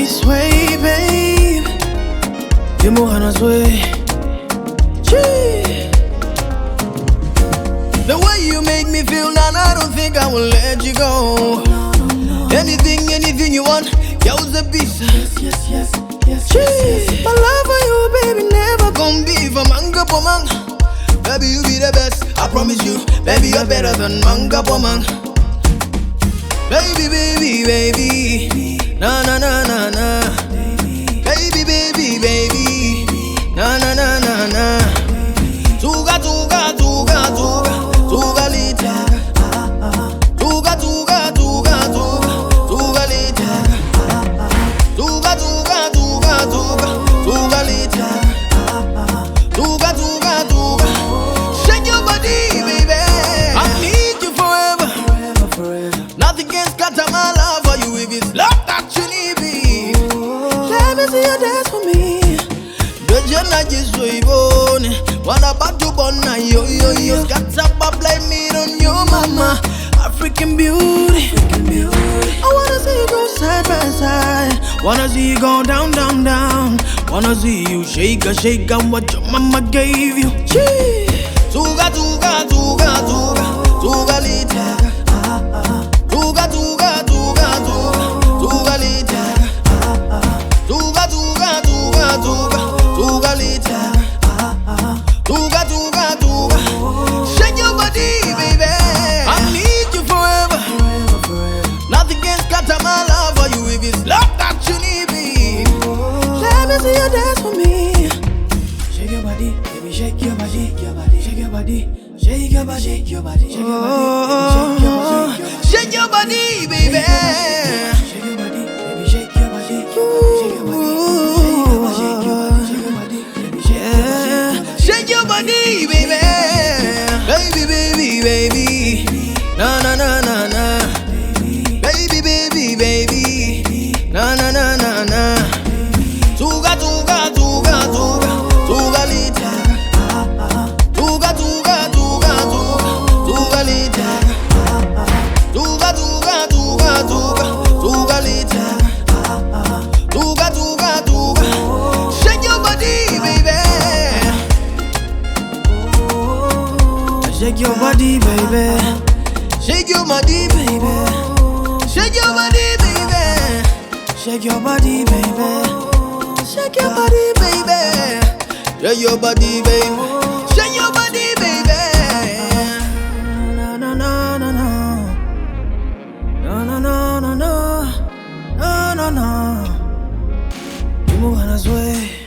me sway, babe. You move on a sway. The way you make me feel now, I don't think I will let you go. Anything you want, girl's a beast. Yes. My love for you, baby, never gon' be for manga po man. Baby, you be the best, I promise you. Baby, you're better than manga po man. Baby, na. Baby, na. Tuga lita. Tuga lita. Tuga lita. Shake your body, baby. I need you forever. Nothing can scatter my love for you if it's love that you need me. Let me see you dance for me. Dojana jiso ibone. Wanna batu bona yo. Scatter up like me on your mama. African beauty. I wanna see you go side by side. Wanna see you go down. Wanna see you shake what your mama gave you. Tuga lita. Tuga lita. Tuga lita. Tuga. Shake your body, baby. I need you forever. Nothing can scatter my love for you if it's love that you need me. Let me see you dance for me. Shake your body, baby, shake your body. Shake your body, shake your body. Shake your body, shake your body, baby. Shake your body, baby, shake your body. Shake your body, baby. Baby. Na. Baby. Na. Tuga lita. Tuga lita. Tuga lita. Tuga. Shake your body, baby. Shake your body, baby. Shake your body, baby. Shake your body, baby. Shake your body, baby. Shake your body, baby. Shake your body, baby. Shake your body, baby. No. You move on a sway.